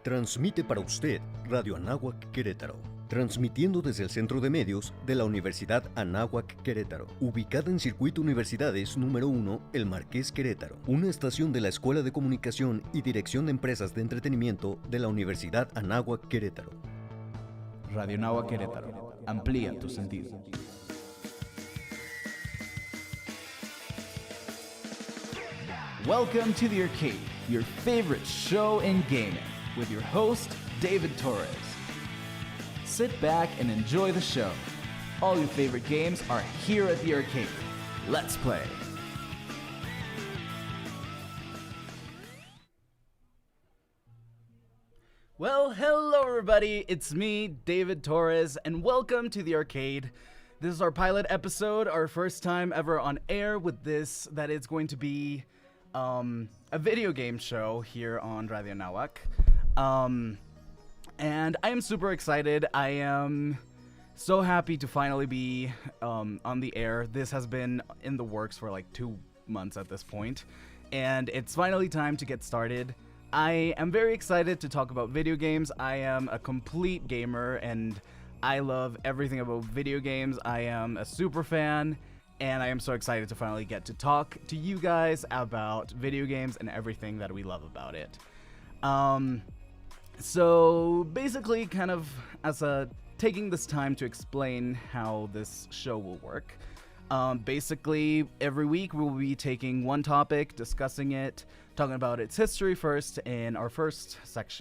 Transmite para usted Radio Anáhuac Querétaro, transmitiendo desde el Centro de Medios de la Universidad Anáhuac Querétaro, ubicada en Circuito Universidades número 1, El Marqués Querétaro, una estación de la Escuela de Comunicación y Dirección de Empresas de Entretenimiento de la Universidad Anáhuac Querétaro. Radio Anáhuac Querétaro, amplía tus sentidos. Welcome to the Arcade, your favorite show in gaming, with your host, David Torres. Sit back and enjoy the show. All your favorite games are here at the Arcade. Let's play. Well, hello everybody, it's me, David Torres, and welcome to the Arcade. This is our pilot episode, our first time ever on air with this, that it's going to be a video game show here on Radio Anáhuac. And I am super excited. I am so happy to finally be on the air. This has been in the works for like 2 months at this point, and it's finally time to get started. I am very excited to talk about video games. I am a complete gamer, and I love everything about video games. I am a super fan. And I am so excited to finally get to talk to you guys about video games and everything that we love about it. So basically, kind of as taking this time to explain how this show will work. Basically, every week we will be taking one topic, discussing it, talking about its history first in our first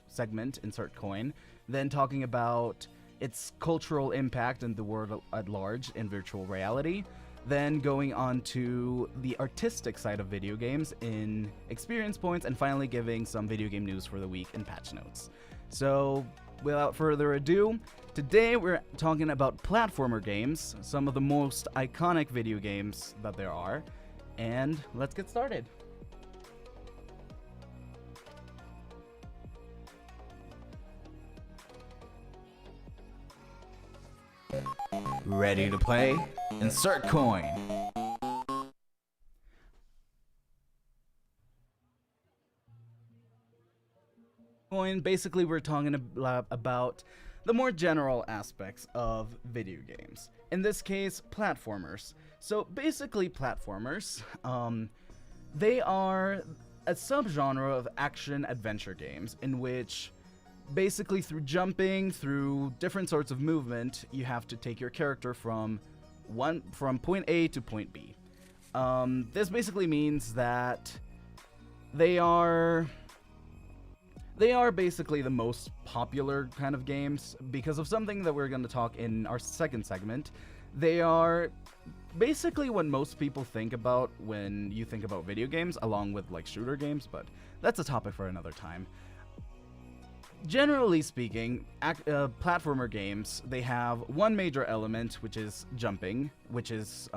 segment, Insert Coin, then talking about its cultural impact in the world at large in virtual reality. Then going on to the artistic side of video games in experience points, and finally giving some video game news for the week in patch notes. So without further ado, today we're talking about platformer games, some of the most iconic video games that there are, and let's get started. Ready to play? Insert coin. Basically, we're talking about the more general aspects of video games. In this case, platformers. So basically, platformers, they are a subgenre of action-adventure games in which basically through jumping, through different sorts of movement, you have to take your character from point A to point B. This basically means that they are basically the most popular kind of games because of something that we're going to talk in our second segment. They are basically what most people think about when you think about video games, along with like shooter games, but that's a topic for another time. Generally speaking, platformer games, they have one major element, which is jumping, which is,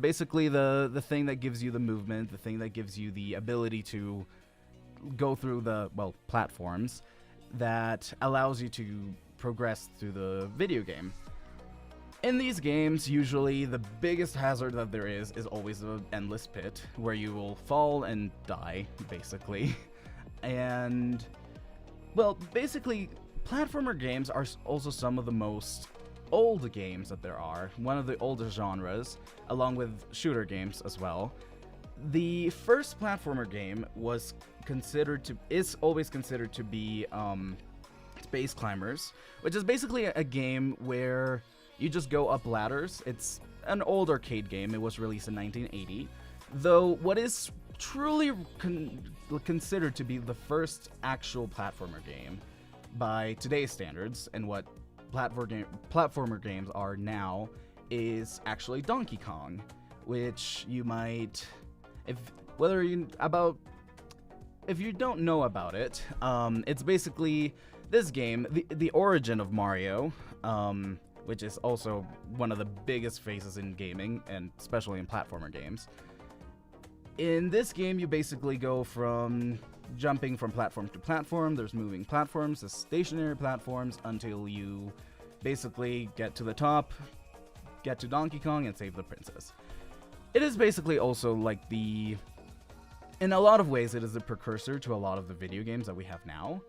basically the thing that gives you the movement, the thing that gives you the ability to go through the, platforms that allows you to progress through the video game. In these games, usually the biggest hazard that there is always an endless pit where you will fall and die, basically. And basically, platformer games are also some of the most old games that there are, one of the oldest genres, along with shooter games as well. The first platformer game is always considered to be Space Climbers, which is basically a game where you just go up ladders. It's an old arcade game. It was released in 1980, though what is truly considered to be the first actual platformer game by today's standards, and what platformer games are now, is actually Donkey Kong, which you might, if you don't know about it, it's basically this game, the origin of Mario, which is also one of the biggest faces in gaming, and especially in platformer games. In this game, you basically go from jumping from platform to platform. There's moving platforms, there's stationary platforms, until you basically get to the top, get to Donkey Kong, and save the princess. It is basically also like the in a lot of ways, it is a precursor to a lot of the video games that we have now,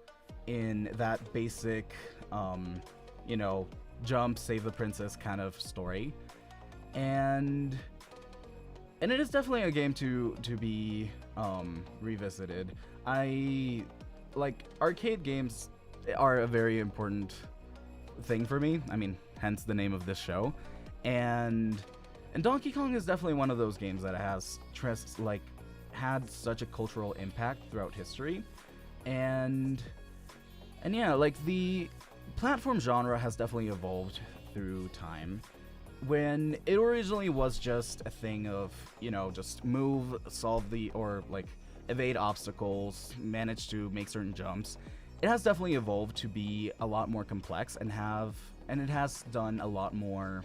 in that basic, you know, jump, save the princess kind of story. And it is definitely a game to be revisited. Like, arcade games are a very important thing for me. I mean, hence the name of this show. And Donkey Kong is definitely one of those games that has had such a cultural impact throughout history. And yeah, like, the platform genre has definitely evolved through time. When it originally was just a thing of, you know, just move, or like evade obstacles, manage to make certain jumps, it has definitely evolved to be a lot more complex and it has done a lot more.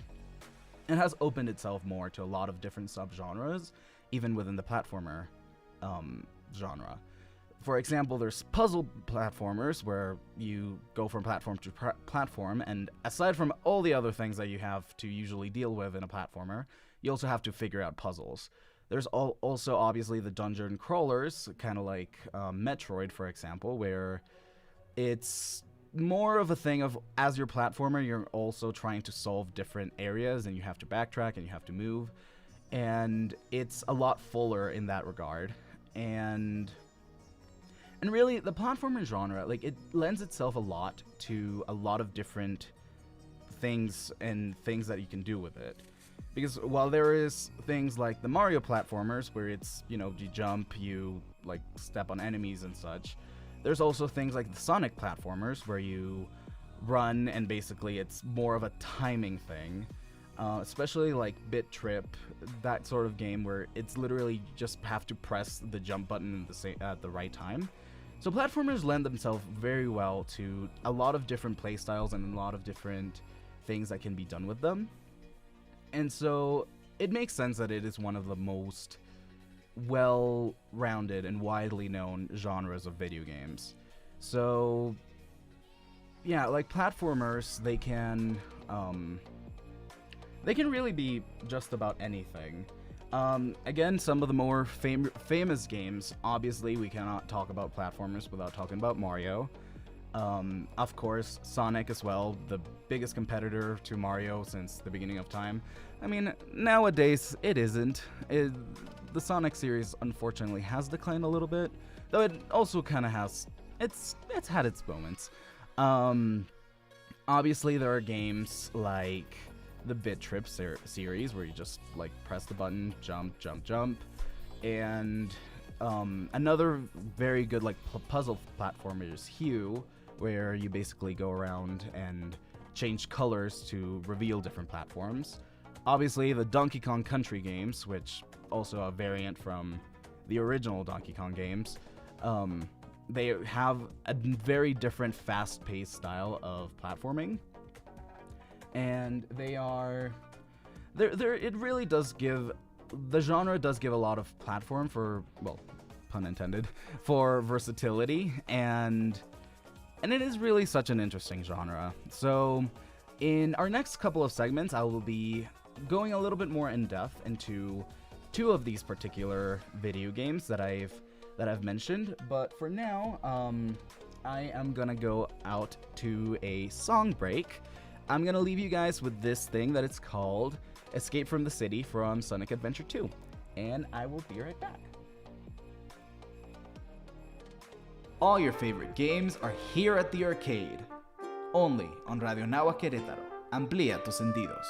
It has opened itself more to a lot of different subgenres, even within the platformer genre. For example, there's puzzle platformers where you go from platform to platform, and aside from all the other things that you have to usually deal with in a platformer, you also have to figure out puzzles. There's also obviously the dungeon crawlers, kind of like Metroid, for example, where it's more of a thing of, as your platformer, you're also trying to solve different areas, and you have to backtrack and you have to move, and it's a lot fuller in that regard. And really, the platformer genre, like, it lends itself a lot to a lot of different things and things that you can do with it. Because while there is things like the Mario platformers, where it's, you know, you jump, you, like, step on enemies and such, there's also things like the Sonic platformers, where you run and basically it's more of a timing thing. Especially like Bit Trip, that sort of game where it's literally just have to press the jump button at the right time. So platformers lend themselves very well to a lot of different playstyles and a lot of different things that can be done with them. And so it makes sense that it is one of the most well-rounded and widely known genres of video games. So yeah, like, platformers, they can really be just about anything. Again, some of the more famous games, obviously we cannot talk about platformers without talking about Mario. Of course, Sonic as well, the biggest competitor to Mario since the beginning of time. I mean, nowadays it isn't. The Sonic series unfortunately has declined a little bit, though it also kind of has, it's had its moments. Obviously there are games like the Bit Trip series, where you just, like, press the button, jump, jump, jump. And another very good, like, puzzle platformer is Hue, where you basically go around and change colors to reveal different platforms. Obviously, the Donkey Kong Country games, which also a variant from the original Donkey Kong games, they have a very different fast-paced style of platforming. And they are, it really does give, the genre does give a lot of platform for, well, pun intended, for versatility, and it is really such an interesting genre. So in our next couple of segments, I will be going a little bit more in depth into two of these particular video games that I've mentioned, but for now, I am gonna go out to a song break. I'm gonna leave you guys with this thing that it's called Escape from the City from Sonic Adventure 2, and I will be right back. All your favorite games are here at the arcade, only on Radio Náhuatl Querétaro. Amplía tus sentidos.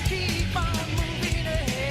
Keep on moving ahead.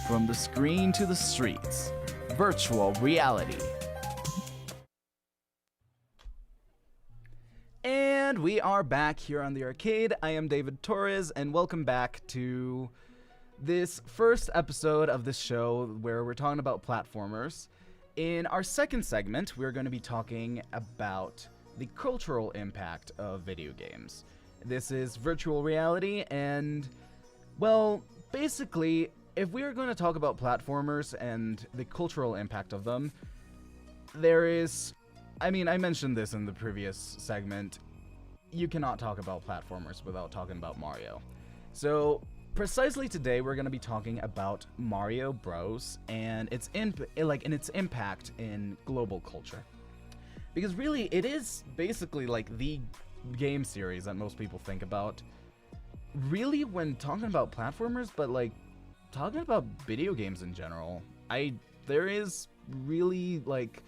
From the screen to the streets, virtual reality. And we are back here on the arcade. I am David Torres, and welcome back to this first episode of this show where we're talking about platformers. In our second segment, we're going to be talking about the cultural impact of video games. This is virtual reality, and, well, basically, if we're going to talk about platformers and the cultural impact of them, there is, I mentioned this in the previous segment, you cannot talk about platformers without talking about Mario. So, precisely today, we're going to be talking about Mario Bros. And its impact in global culture. Because really, it is basically like the game series that most people think about, really, when talking about platformers, but like, talking about video games in general, there is really, like,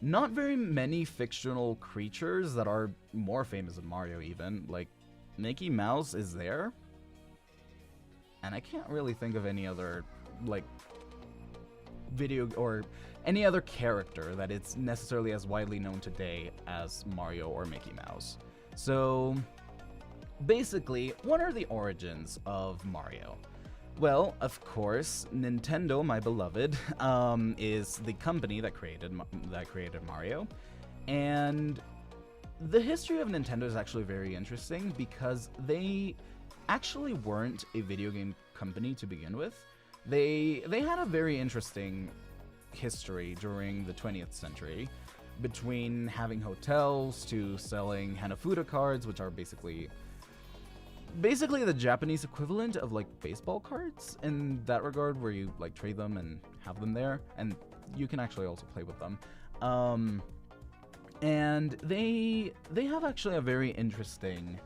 not very many fictional creatures that are more famous than Mario even. Like, Mickey Mouse is there, and I can't really think of any other, like, video or any other character that it's necessarily as widely known today as Mario or Mickey Mouse. So, basically, what are the origins of Mario? Well, of course, Nintendo, my beloved, is the company that created Mario, and the history of Nintendo is actually very interesting because they actually weren't a video game company to begin with. They had a very interesting history during the 20th century, between having hotels to selling Hanafuda cards, which are basically the Japanese equivalent of like baseball cards in that regard, where you like trade them and have them there, and you can actually also play with them. And they have actually a very interesting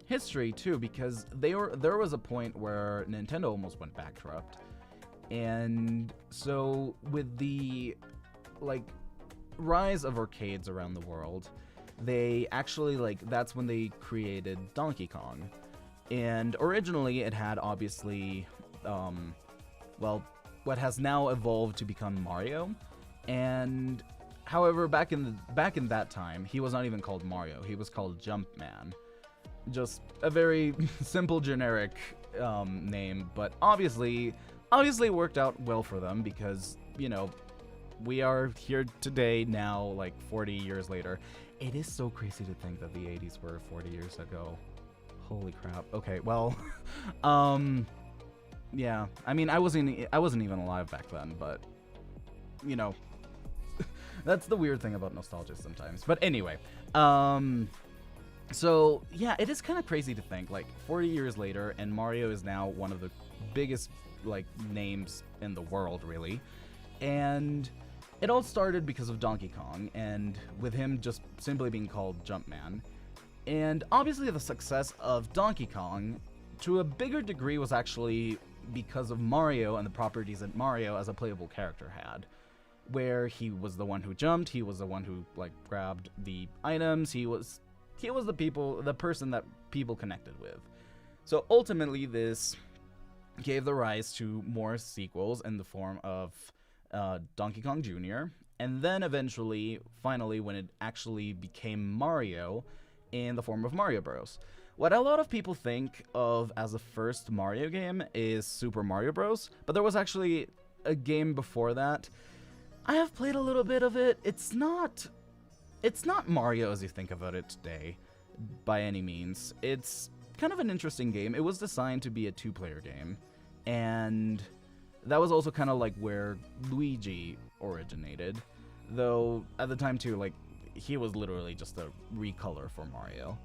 history too, because there was a point where Nintendo almost went bankrupt, and so with the like rise of arcades around the world, they actually, that's when they created Donkey Kong. And originally it had obviously, what has now evolved to become Mario. And however, back in that time, he was not even called Mario. He was called Jumpman. Just a very simple, generic name, but obviously worked out well for them because, we are here today now, like 40 years later. It is so crazy to think that the 80s were 40 years ago. Holy crap. Okay, well, yeah. I wasn't even alive back then, but that's the weird thing about nostalgia sometimes. But anyway, so yeah, it is kind of crazy to think, like 40 years later, and Mario is now one of the biggest names in the world, really, and it all started because of Donkey Kong, and with him just simply being called Jumpman. And obviously the success of Donkey Kong, to a bigger degree, was actually because of Mario and the properties that Mario as a playable character had. Where he was the one who jumped, he was the one who, grabbed the items, he was the person that people connected with. So ultimately this gave the rise to more sequels in the form of Donkey Kong Jr., and then eventually, finally, when it actually became Mario in the form of Mario Bros. What a lot of people think of as the first Mario game is Super Mario Bros., but there was actually a game before that. I have played a little bit of it. It's not Mario as you think about it today, by any means. It's kind of an interesting game. It was designed to be a two-player game, and that was also kind of where Luigi originated, though at the time too, he was literally just a recolor for Mario.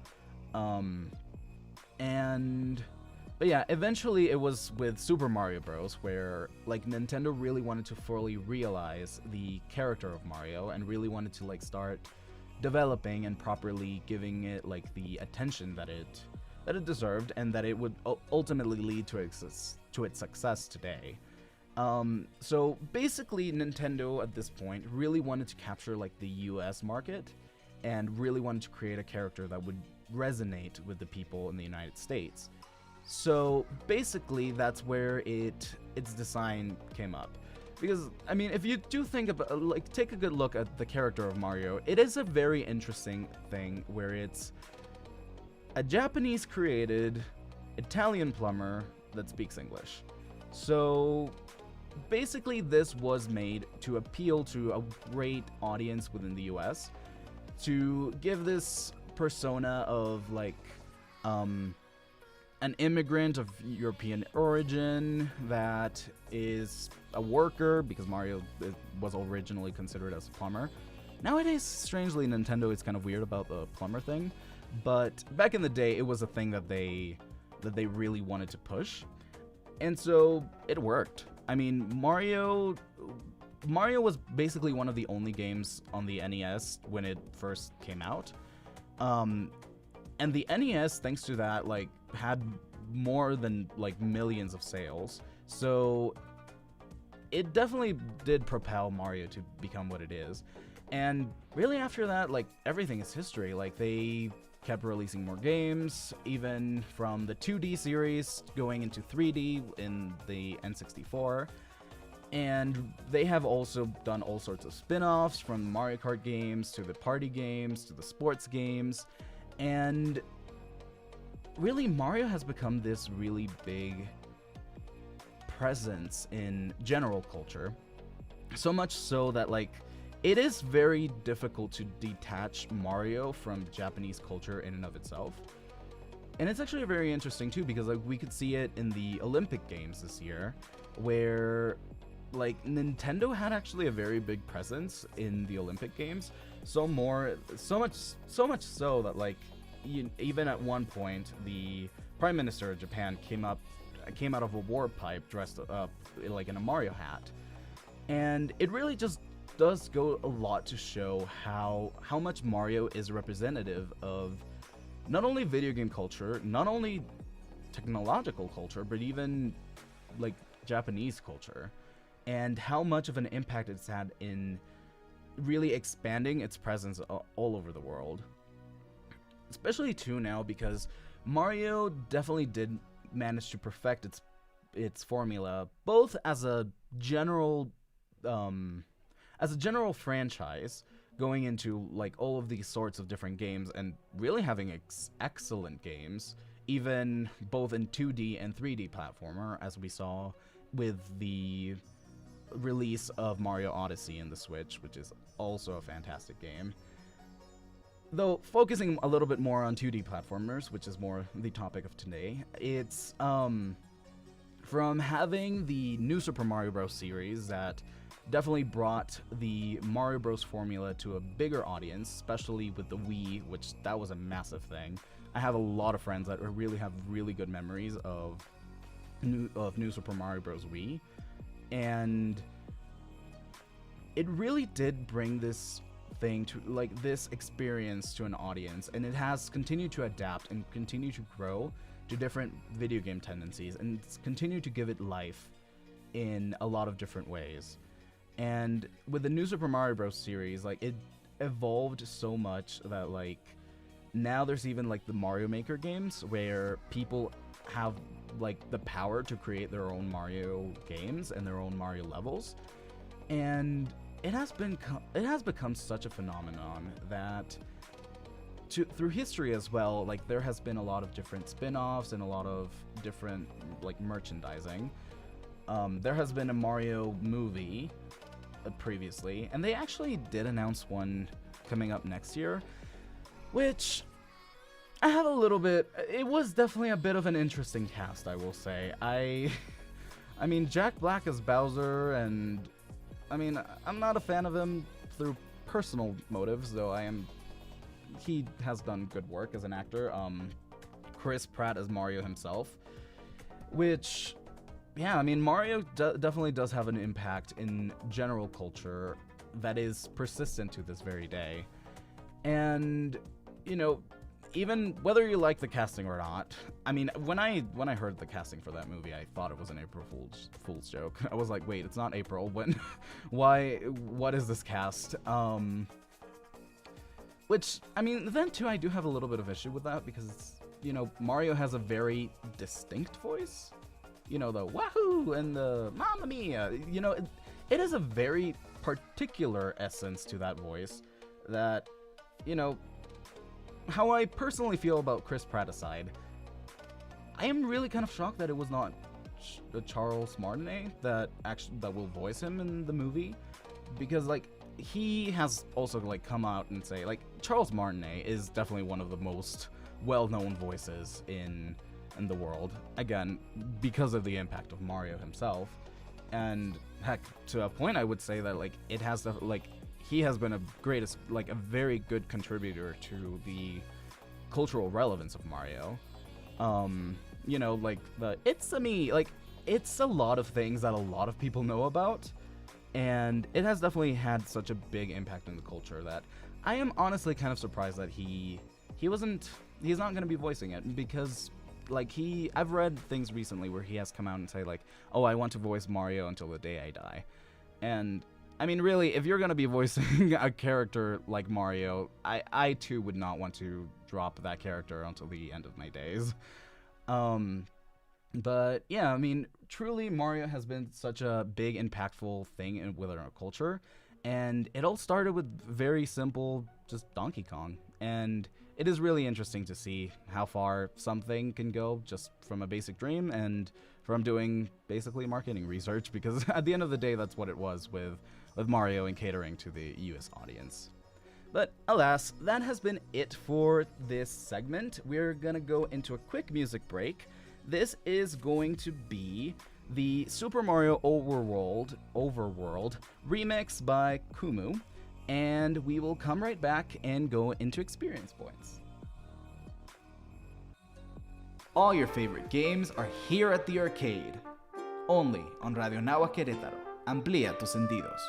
But yeah, eventually it was with Super Mario Bros. Where Nintendo really wanted to fully realize the character of Mario and really wanted to start developing and properly giving it the attention that it deserved, and that it would ultimately lead to its success today. So basically Nintendo at this point really wanted to capture the US market and really wanted to create a character that would resonate with the people in the United States. So basically, that's where its design came up. Because, I mean, if you do think about, like, take a good look at the character of Mario, it is a very interesting thing where it's a Japanese created Italian plumber that speaks English. So basically, this was made to appeal to a great audience within the US, to give this persona of, like, an immigrant of European origin that is a worker, because Mario was originally considered as a plumber. Nowadays, strangely, Nintendo is kind of weird about the plumber thing, but back in the day, it was a thing that they really wanted to push, and so it worked. I mean, Mario was basically one of the only games on the NES when it first came out, and the NES, thanks to that, like, had more than, like, millions of sales. So it definitely did propel Mario to become what it is. And really after that, like, everything is history. Like, they kept releasing more games, even from the 2D series going into 3D in the N64. And they have also done all sorts of spin-offs, from Mario Kart games to the party games to the sports games. And really, Mario has become this really big presence in general culture. So much so that, like, it is very difficult to detach Mario from Japanese culture in and of itself. And it's actually very interesting too, because, like, we could see it in the Olympic Games this year, where, like, Nintendo had actually a very big presence in the Olympic Games. So much so that, like, even at one point, the Prime Minister of Japan came out of a war pipe dressed up, like, in a Mario hat. And it really just does go a lot to show how much Mario is representative of not only video game culture, not only technological culture, but even, like, Japanese culture, and how much of an impact it's had in really expanding its presence all over the world. Especially too now, because Mario definitely did manage to perfect its formula, both as a general franchise, going into, like, all of these sorts of different games, and really having excellent games, even both in 2D and 3D platformer, as we saw with the release of Mario Odyssey in the Switch, which is also a fantastic game. Though, focusing a little bit more on 2D platformers, which is more the topic of today, it's, from having the New Super Mario Bros. Series that definitely brought the Mario Bros. Formula to a bigger audience, especially with the Wii, which that was a massive thing. I have a lot of friends that really have really good memories of New Super Mario Bros. Wii, and it really did bring this thing to, like, this experience to an audience, and it has continued to adapt and continue to grow to different video game tendencies, and it's continued to give it life in a lot of different ways. And with the New Super Mario Bros. Series, like, it evolved so much that, like, now there's even, like, the Mario Maker games where people have, like, the power to create their own Mario games and their own Mario levels. And it has become such a phenomenon that through history as well, like, there has been a lot of different spin-offs and a lot of different, like, merchandising. There has been a Mario movie previously, and they actually did announce one coming up next year, which I have a little bit. It was definitely a bit of an interesting cast, I will say. I mean, Jack Black as Bowser, and I mean, I'm not a fan of him through personal motives, though he has done good work as an actor. Chris Pratt as Mario himself, which, yeah, I mean, Mario definitely does have an impact in general culture that is persistent to this very day. And, you know, even whether you like the casting or not, I mean, when I heard the casting for that movie, I thought it was an April Fool's joke. I was like, wait, it's not April. What is this cast? Which, I mean, then too, I do have a little bit of issue with that, because Mario has a very distinct voice. The wahoo and the mamma mia. It is a very particular essence to that voice that, how I personally feel about Chris Pratt aside, I am really kind of shocked that it was not Charles Martinet that will voice him in the movie, because he has also come out and say Charles Martinet is definitely one of the most well-known voices in the world, again because of the impact of Mario himself, and heck, to a point I would say that it has he has been a very good contributor to the cultural relevance of Mario. The it's a me, it's a lot of things that a lot of people know about, and it has definitely had such a big impact in the culture that I am honestly kind of surprised that he's not going to be voicing it, because I've read things recently where he has come out and say oh, I want to voice Mario until the day I die. And I mean, really, if you're going to be voicing a character like Mario, I too would not want to drop that character until the end of my days. But yeah, I mean, truly Mario has been such a big, impactful thing within our culture. And it all started with very simple, just Donkey Kong. And it is really interesting to see how far something can go just from a basic dream and from doing basically marketing research, because at the end of the day, that's what it was with Mario and catering to the US audience. But alas, that has been it for this segment. We're gonna go into a quick music break. This is going to be the Super Mario Overworld remix by Kumu, and we will come right back and go into experience points. All your favorite games are here at the arcade, only on Radio Nahuatl Querétaro. Amplía tus sentidos.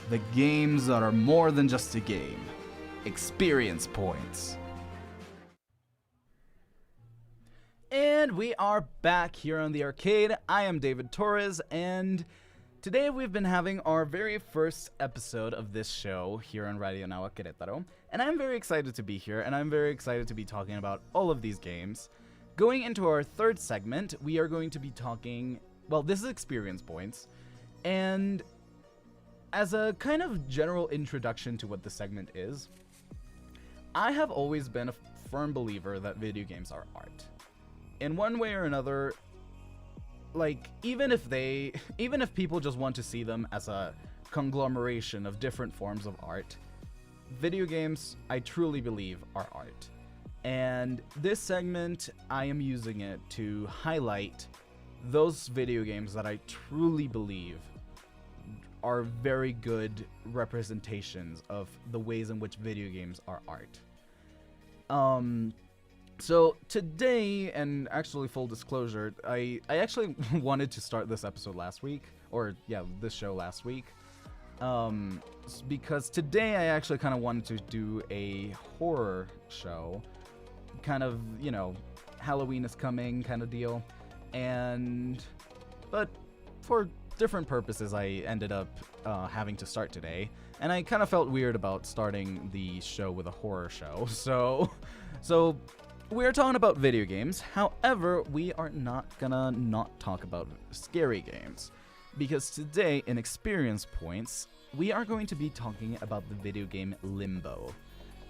The games that are more than just a game. Experience points. And we are back here on the arcade. I am David Torres, and today we've been having our very first episode of this show here on Radio Nahuac Querétaro, and I'm very excited to be here, and I'm very excited to be talking about all of these games. Going into our third segment, we are going to be talking, well, this is experience points, and as a kind of general introduction to what the segment is, I have always been a firm believer that video games are art. In one way or another, like, even if people just want to see them as a conglomeration of different forms of art, video games, I truly believe, are art. And this segment, I am using it to highlight those video games that I truly believe are very good representations of the ways in which video games are art. So today, and actually full disclosure, I actually wanted to start this episode last week, this show last week, because today I actually kind of wanted to do a horror show, kind of, you know, Halloween is coming kind of deal, but for different purposes I ended up having to start today, and I kind of felt weird about starting the show with a horror show, so we're talking about video games. However, we are not gonna not talk about scary games, because today in Experience Points, we are going to be talking about the video game Limbo.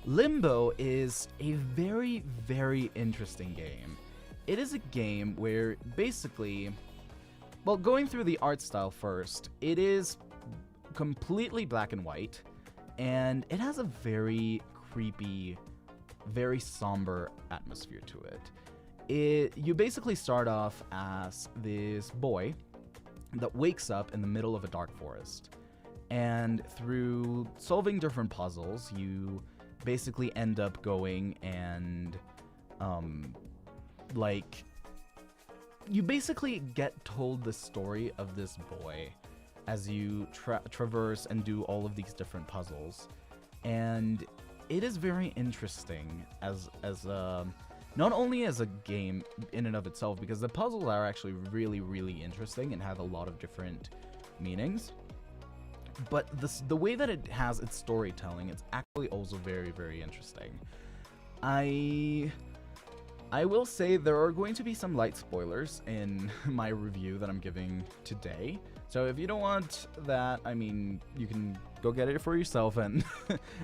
Limbo is a very, very interesting game. It is a game where basically, well, going through the art style first, it is completely black and white, and it has a very creepy, very somber atmosphere to it. You basically start off as this boy that wakes up in the middle of a dark forest, and through solving different puzzles, you basically end up going and you basically get told the story of this boy as you traverse and do all of these different puzzles, and it is very interesting as not only as a game in and of itself, because the puzzles are actually really, really interesting and have a lot of different meanings, but the way that it has its storytelling, it's actually also very, very interesting. I will say there are going to be some light spoilers in my review that I'm giving today. So if you don't want that, I mean, you can go get it for yourself and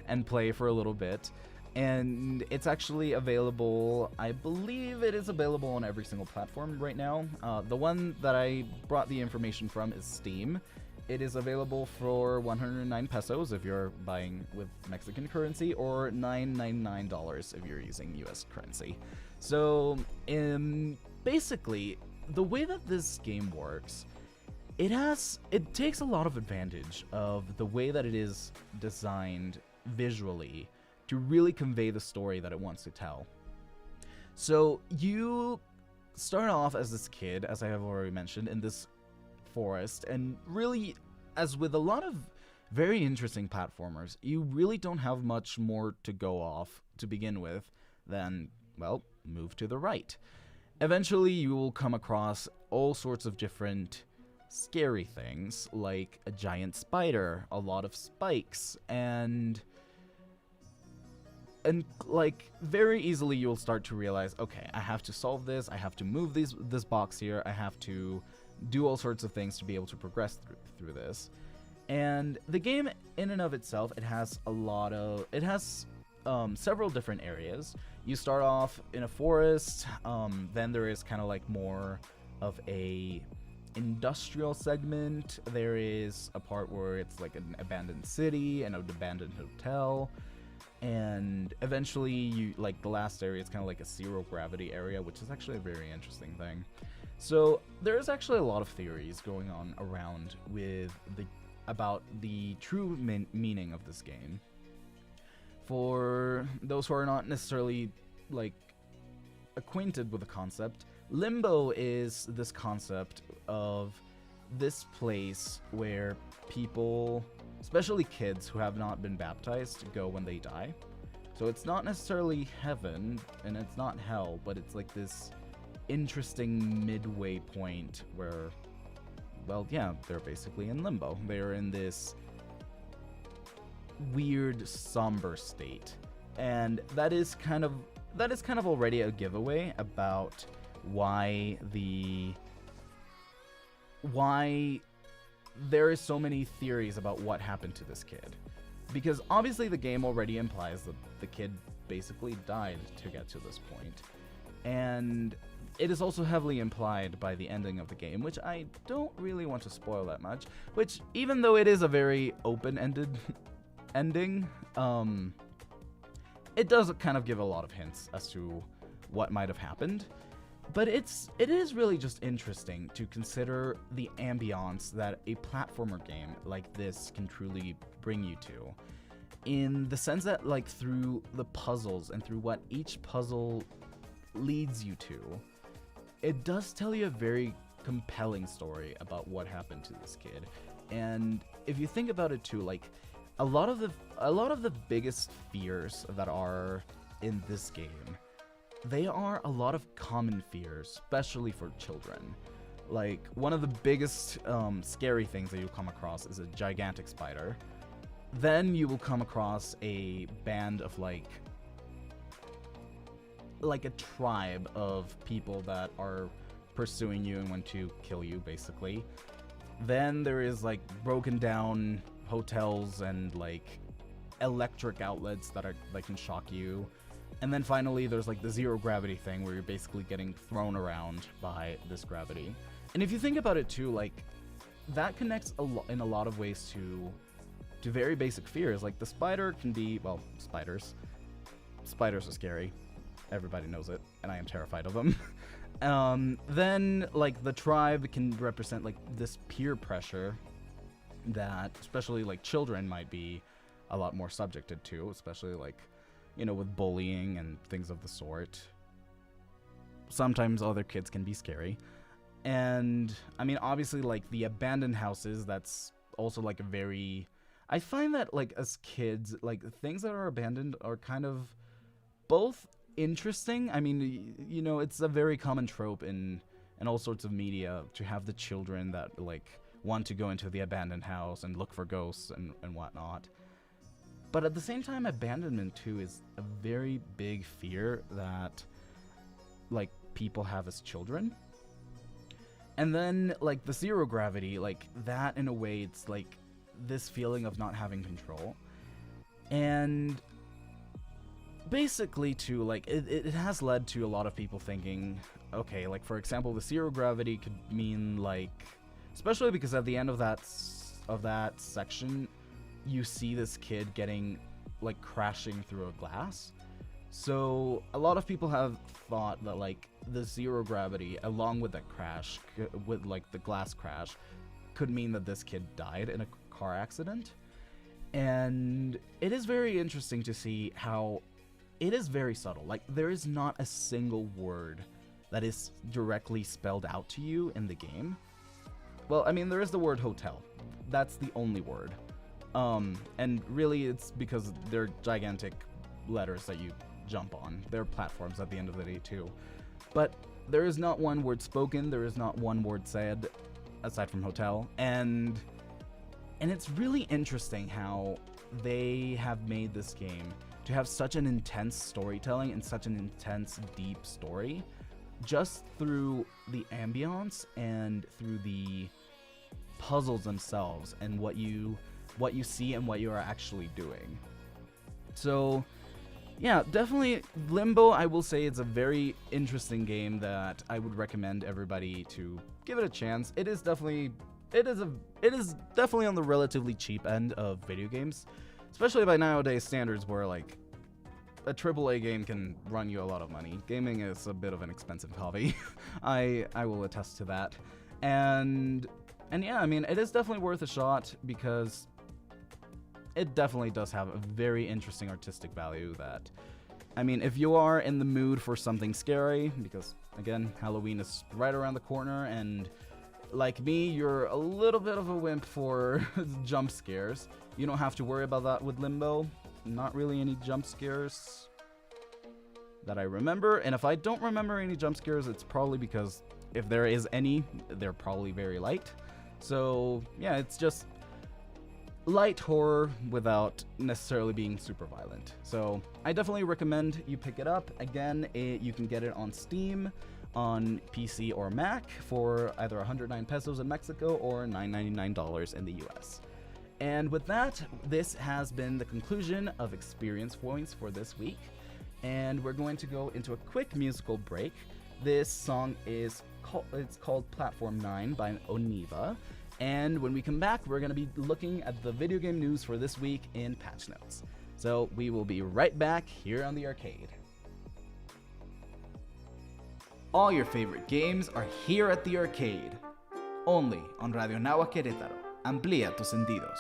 and play for a little bit. And it's actually available, I believe it is available on every single platform right now. The one that I brought the information from is Steam. It is available for 109 pesos if you're buying with Mexican currency, or $9.99 if you're using US currency. So, basically, the way that this game works, it takes a lot of advantage of the way that it is designed visually to really convey the story that it wants to tell. So you start off as this kid, as I have already mentioned, in this forest, and really, as with a lot of very interesting platformers, you really don't have much more to go off to begin with than, well, move to the right. Eventually you will come across all sorts of different scary things, like a giant spider, a lot of spikes, and like very easily you'll start to realize, okay, I have to solve this, I have to move this box here, I have to do all sorts of things to be able to progress through this. And the game in and of itself, it has several different areas. You start off in a forest, then there is kind of like more of a industrial segment. There is a part where it's like an abandoned city and an abandoned hotel, and eventually you, like, the last area is kind of like a zero gravity area, which is actually a very interesting thing. So there's actually a lot of theories going on around about the true meaning of this game. For those who are not necessarily like acquainted with the concept, Limbo is this concept of this place where people especially kids who have not been baptized, go when they die. So it's not necessarily heaven, and it's not hell, but it's like this interesting midway point where, well, yeah, they're basically in limbo. They're in this weird, somber state. And that is kind of already a giveaway about why there is so many theories about what happened to this kid. Because obviously the game already implies that the kid basically died to get to this point. And it is also heavily implied by the ending of the game, which I don't really want to spoil that much. Which, even though it is a very open-ended ending, it does kind of give a lot of hints as to what might have happened. But it is really just interesting to consider the ambiance that a platformer game like this can truly bring you to. In the sense that, like, through the puzzles and through what each puzzle leads you to, it does tell you a very compelling story about what happened to this kid. And if you think about it too, like, a lot of the biggest fears that are in this game, they are a lot of common fears, especially for children. Like, one of the biggest scary things that you'll come across is a gigantic spider. Then you will come across a band of like a tribe of people that are pursuing you and want to kill you, basically. Then there is like broken down hotels and like electric outlets that can shock you. And then finally there's like the zero gravity thing where you're basically getting thrown around by this gravity. And if you think about it too, like, that connects in a lot of ways to very basic fears. Like, the spider can be, well, spiders are scary. Everybody knows it, and I am terrified of them. Then, like, the tribe can represent, like, this peer pressure that especially, like, children might be a lot more subjected to, especially, like, you know, with bullying and things of the sort. Sometimes other kids can be scary. And, I mean, obviously, like, the abandoned houses, that's also, like, a very... I find that, like, as kids, like, things that are abandoned are kind of both interesting. I mean, you know, it's a very common trope in all sorts of media to have the children that, like, want to go into the abandoned house and look for ghosts and whatnot. But at the same time, abandonment, too, is a very big fear that, like, people have as children. And then, like, the zero gravity, like, that, in a way, it's, like, this feeling of not having control. And basically, too, like, it has led to a lot of people thinking, okay, like, for example, the zero gravity could mean, like, especially because at the end of that section, you see this kid getting, like, crashing through a glass. So a lot of people have thought that, like, the zero gravity, along with that crash, with, like, the glass crash, could mean that this kid died in a car accident. And it is very interesting to see how it is very subtle. Like, there is not a single word that is directly spelled out to you in the game. Well, I mean, there is the word hotel. That's the only word. And really, it's because they're gigantic letters that you jump on. They're platforms at the end of the day, too. But there is not one word spoken. There is not one word said, aside from hotel. And it's really interesting how they have made this game to have such an intense storytelling and such an intense, deep story, just through the ambiance and through the puzzles themselves and what you see and what you are actually doing. So, yeah, definitely Limbo, I will say it's a very interesting game that I would recommend everybody to give it a chance. It is definitely on the relatively cheap end of video games, especially by nowadays standards where, like, a AAA game can run you a lot of money. Gaming is a bit of an expensive hobby. I will attest to that. And yeah, I mean, it is definitely worth a shot because it definitely does have a very interesting artistic value that, I mean, if you are in the mood for something scary, because, again, Halloween is right around the corner, and like me, you're a little bit of a wimp for jump scares. You don't have to worry about that with Limbo. Not really any jump scares that I remember. And if I don't remember any jump scares, it's probably because if there is any, they're probably very light. So yeah, it's just light horror without necessarily being super violent. So I definitely recommend you pick it up. Again, you can get it on Steam, on PC or Mac for either 109 pesos in Mexico or $9.99 in the US. And with that, this has been the conclusion of Experience Points for this week. And we're going to go into a quick musical break. This song is called Platform 9 by Oniva. And when we come back, we're going to be looking at the video game news for this week in Patch Notes. So we will be right back here on the arcade. All your favorite games are here at the arcade. Only on Radio Nahua Querétaro. Amplía tus sentidos.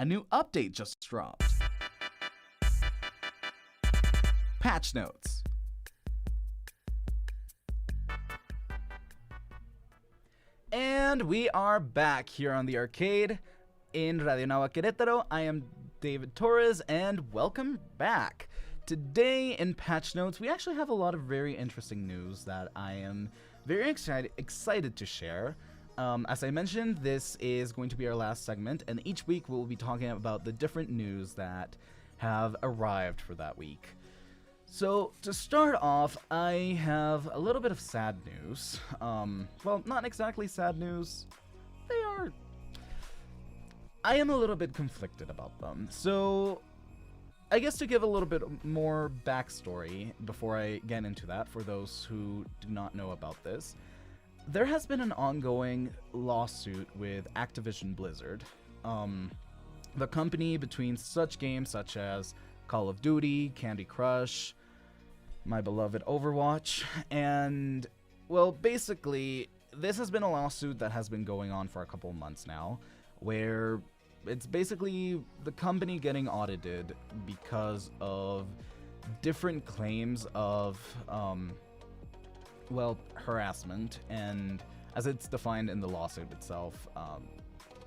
a new update just dropped. Patch notes. And we are back here on the arcade in Radio Nahua Querétaro. I am David Torres, and welcome back. Today in Patch Notes, we actually have a lot of very interesting news that I am very excited to share. As I mentioned, this is going to be our last segment, and each week we'll be talking about the different news that have arrived for that week. So, to start off, I have a little bit of sad news. Well, not exactly sad news. I am a little bit conflicted about them. So, I guess to give a little bit more backstory before I get into that, for those who do not know about this, there has been an ongoing lawsuit with Activision Blizzard, the company between such games such as Call of Duty, Candy Crush, my beloved Overwatch, and, well, basically, this has been a lawsuit that has been going on for a couple of months now, where it's basically the company getting audited because of different claims of, well, harassment, and as it's defined in the lawsuit itself,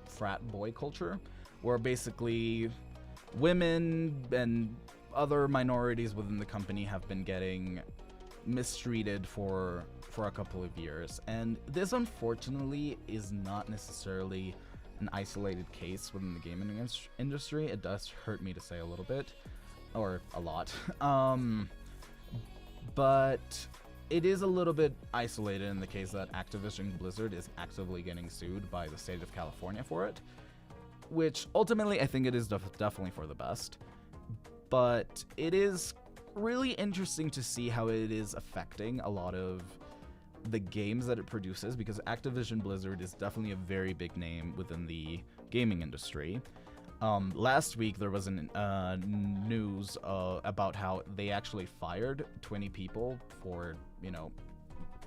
frat boy culture, where basically women and other minorities within the company have been getting mistreated for a couple of years. And this, unfortunately, is not necessarily an isolated case within the gaming industry. It does hurt me to say a little bit, or a lot. But it is a little bit isolated in the case that Activision Blizzard is actively getting sued by the state of California for it, which ultimately I think it is definitely for the best. But it is really interesting to see how it is affecting a lot of the games that it produces, because Activision Blizzard is definitely a very big name within the gaming industry. Last week there was news about how they actually fired 20 people for,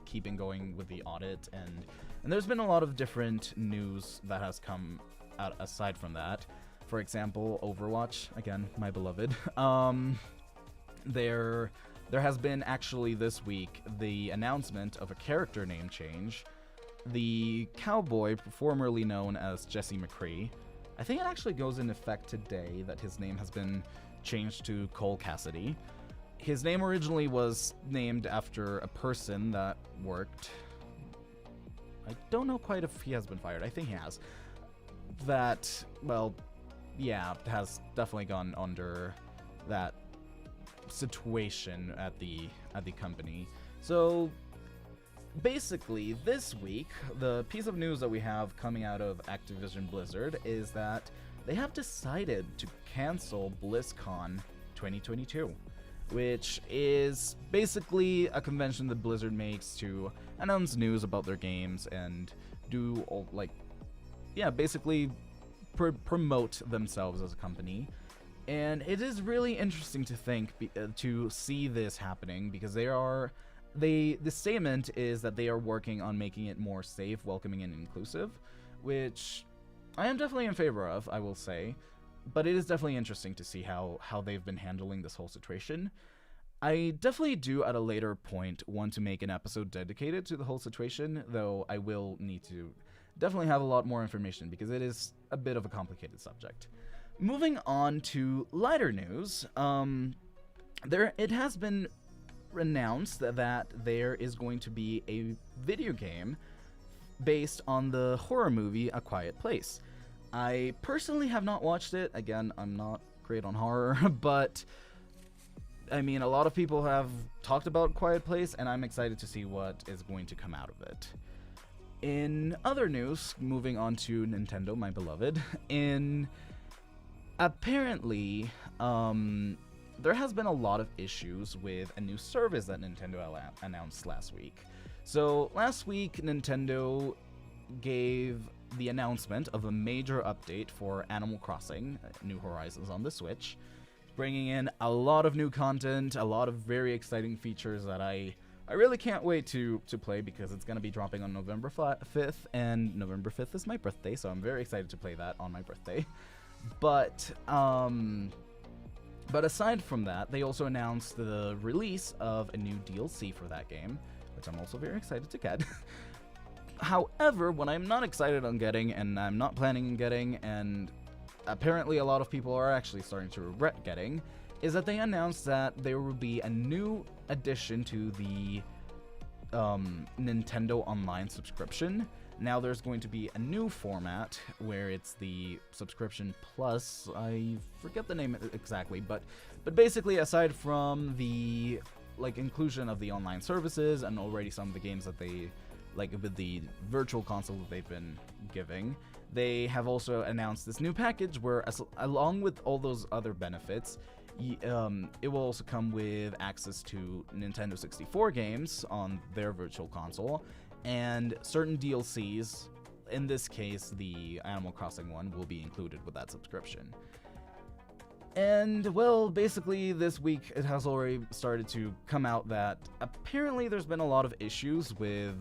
keeping going with the audit, and there's been a lot of different news that has come out aside from that. For example, Overwatch, again, my beloved. There has been actually this week the announcement of a character name change. The cowboy, formerly known as Jesse McCree, I think it actually goes in effect today that his name has been changed to Cole Cassidy. His name originally was named after a person that worked. I don't know quite if he has been fired. I think he has. That, well, yeah, has definitely gone under that situation at the company. So basically, this week, the piece of news that we have coming out of Activision Blizzard is that they have decided to cancel Blizzcon 2022, which is basically a convention that Blizzard makes to announce news about their games and do, basically promote themselves as a company. And it is really interesting to see this happening, because the statement is that they are working on making it more safe, welcoming, and inclusive, which I am definitely in favor of, I will say. But it is definitely interesting to see how they've been handling this whole situation. I definitely do, at a later point, want to make an episode dedicated to the whole situation, though I will need to definitely have a lot more information, because it is a bit of a complicated subject. Moving on to lighter news, it has been announced that there is going to be a video game based on the horror movie A Quiet Place. I personally have not watched it. Again, I'm not great on horror, but I mean, a lot of people have talked about Quiet Place, and I'm excited to see what is going to come out of it. In other news, moving on to Nintendo, my beloved, apparently, there has been a lot of issues with a new service that Nintendo announced last week. So last week, Nintendo gave the announcement of a major update for Animal Crossing: New Horizons on the Switch, bringing in a lot of new content, a lot of very exciting features that I really can't wait to play, because it's going to be dropping on November 5th, and November 5th is my birthday, so I'm very excited to play that on my birthday. But aside from that, they also announced the release of a new DLC for that game, which I'm also very excited to get. However, what I'm not excited on getting, and I'm not planning on getting, and apparently a lot of people are actually starting to regret getting, is that they announced that there will be a new addition to the Nintendo Online subscription. Now there's going to be a new format where it's the subscription plus. I forget the name exactly, but basically, aside from the inclusion of the online services and already some of the games that they with the virtual console that they've been giving, they have also announced this new package where, along with all those other benefits, it will also come with access to Nintendo 64 games on their virtual console, and certain DLCs, in this case the Animal Crossing one, will be included with that subscription. And, well, basically this week it has already started to come out that apparently there's been a lot of issues with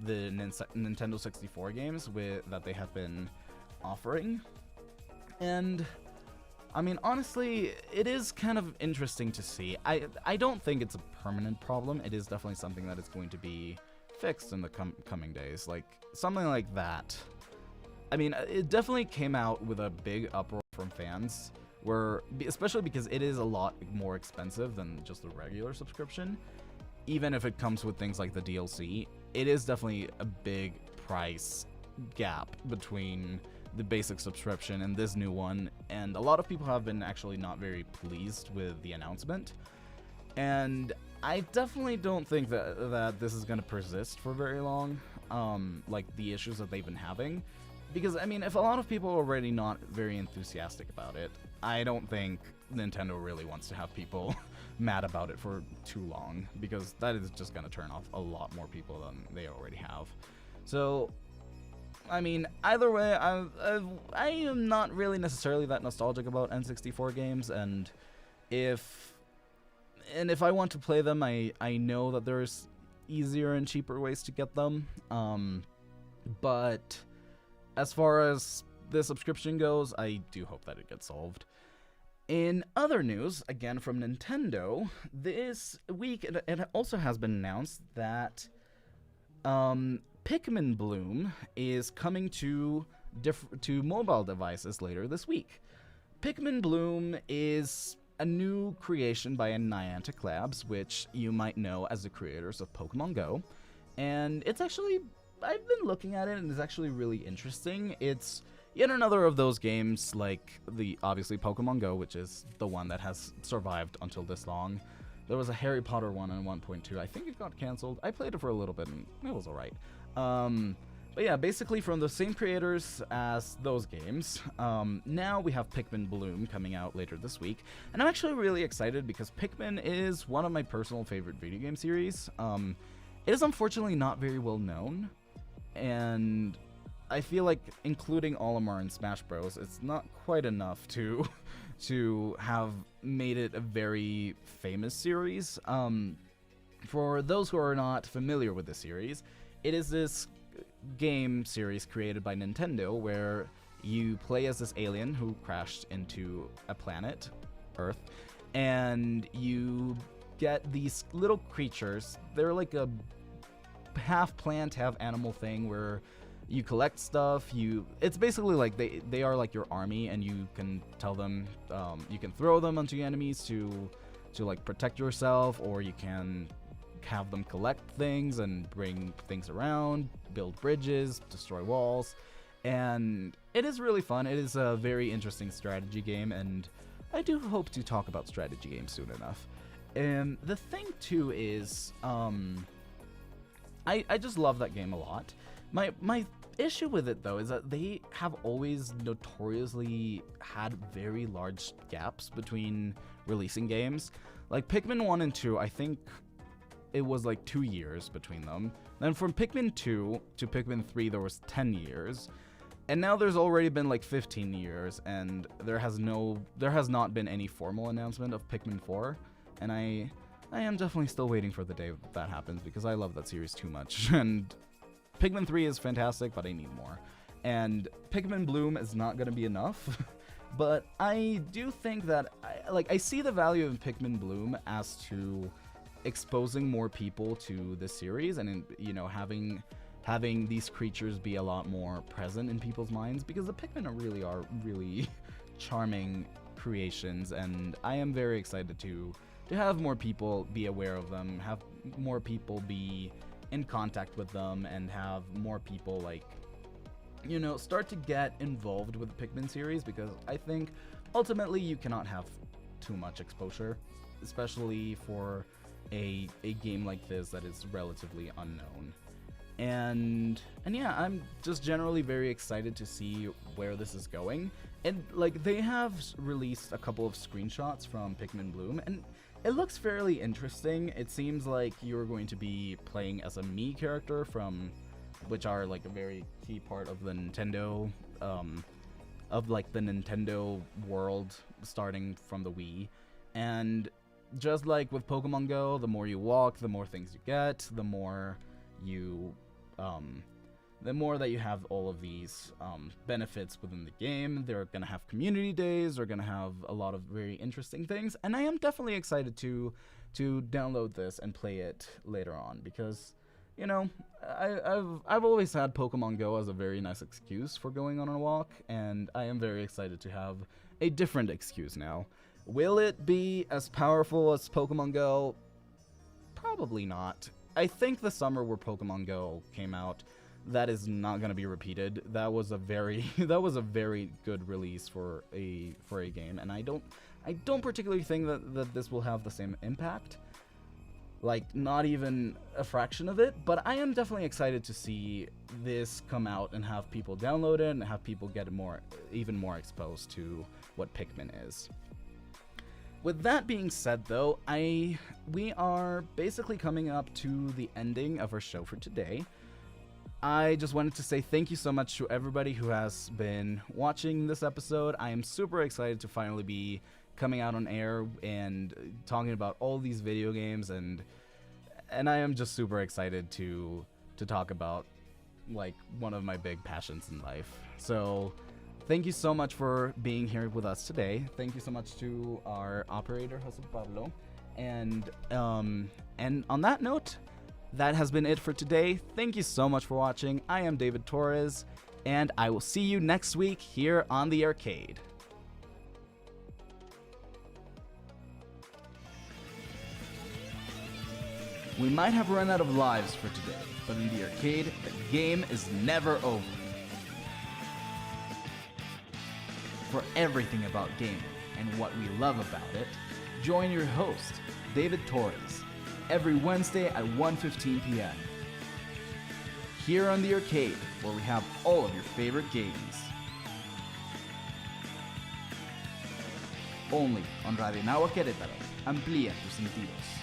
the Nintendo 64 games that they have been offering. And, I mean, honestly, it is kind of interesting to see. I don't think it's a permanent problem. It is definitely something that is going to be fixed in the coming days. Something like that. I mean, it definitely came out with a big uproar from fans, especially because it is a lot more expensive than just the regular subscription. Even if it comes with things like the DLC, it is definitely a big price gap between the basic subscription and this new one, and a lot of people have been actually not very pleased with the announcement. And I definitely don't think that this is going to persist for very long, the issues that they've been having. Because, I mean, if a lot of people are already not very enthusiastic about it, I don't think Nintendo really wants to have people mad about it for too long, because that is just going to turn off a lot more people than they already have. So, I mean, either way, I am not really necessarily that nostalgic about N64 games, and if I want to play them, I know that there's easier and cheaper ways to get them. But as far as the subscription goes, I do hope that it gets solved. In other news, again from Nintendo, this week it also has been announced that Pikmin Bloom is coming to mobile devices later this week. Pikmin Bloom is a new creation by Niantic Labs, which you might know as the creators of Pokemon Go. And it's actually, I've been looking at it, and it's actually really interesting. It's yet another of those games like obviously Pokemon Go, which is the one that has survived until this long. There was a Harry Potter one in 1.2. I think it got canceled. I played it for a little bit, and it was alright. But yeah, basically from the same creators as those games. Now we have Pikmin Bloom coming out later this week, and I'm actually really excited because Pikmin is one of my personal favorite video game series. It is unfortunately not very well known, and I feel like including Olimar in Smash Bros, it's not quite enough to have made it a very famous series. For those who are not familiar with the series, it is this game series created by Nintendo where you play as this alien who crashed into a planet, Earth, and you get these little creatures. They're like a half plant, half animal thing where you collect stuff. It's basically like they are like your army, and you can tell them, you can throw them onto enemies to like protect yourself, or you can have them collect things and bring things around, build bridges, destroy walls, and it is really fun. It is a very interesting strategy game, and I do hope to talk about strategy games soon enough. And the thing too is, I just love that game a lot. My issue with it though is that they have always notoriously had very large gaps between releasing games. Like Pikmin 1 and 2, I think it was like 2 years between them. Then from Pikmin 2 to Pikmin 3, there was 10 years. And now there's already been like 15 years, and there has not been any formal announcement of Pikmin 4. And I am definitely still waiting for the day that happens, because I love that series too much. And Pikmin 3 is fantastic, but I need more. And Pikmin Bloom is not going to be enough. But I do think that I see the value of Pikmin Bloom as to exposing more people to the series, and having these creatures be a lot more present in people's minds, because the Pikmin are really charming creations, and I am very excited to have more people be aware of them, have more people be in contact with them, and have more people start to get involved with the Pikmin series, because I think ultimately you cannot have too much exposure, especially for a game like this that is relatively unknown. And yeah, I'm just generally very excited to see where this is going. And they have released a couple of screenshots from Pikmin Bloom, and it looks fairly interesting. It seems like you're going to be playing as a Mii character, which are a very key part of the Nintendo the Nintendo world, starting from the Wii. And just like with Pokemon Go, the more you walk, the more things you get, the more that you have all of these benefits within the game. They're going to have community days, they're going to have a lot of very interesting things, and I am definitely excited to download this and play it later on, because I've always had Pokemon Go as a very nice excuse for going on a walk, and I am very excited to have a different excuse now. Will it be as powerful as Pokemon Go? Probably not. I think the summer where Pokemon Go came out, that is not going to be repeated. That was a very good release for a game, and I don't particularly think that this will have the same impact. Not even a fraction of it, but I am definitely excited to see this come out and have people download it and have people get even more exposed to what Pikmin is. With that being said, though, we are basically coming up to the ending of our show for today. I just wanted to say thank you so much to everybody who has been watching this episode. I am super excited to finally be coming out on air and talking about all these video games, and I am just super excited to talk about one of my big passions in life. So thank you so much for being here with us today. Thank you so much to our operator, Jose Pablo. And on that note, that has been it for today. Thank you so much for watching. I am David Torres, and I will see you next week here on the arcade. We might have run out of lives for today, but in the arcade, the game is never over. For everything about gaming and what we love about it, join your host, David Torres, every Wednesday at 1:15 p.m. here on the arcade, where we have all of your favorite games. Only on Radio Querétaro. Amplía tus sentidos.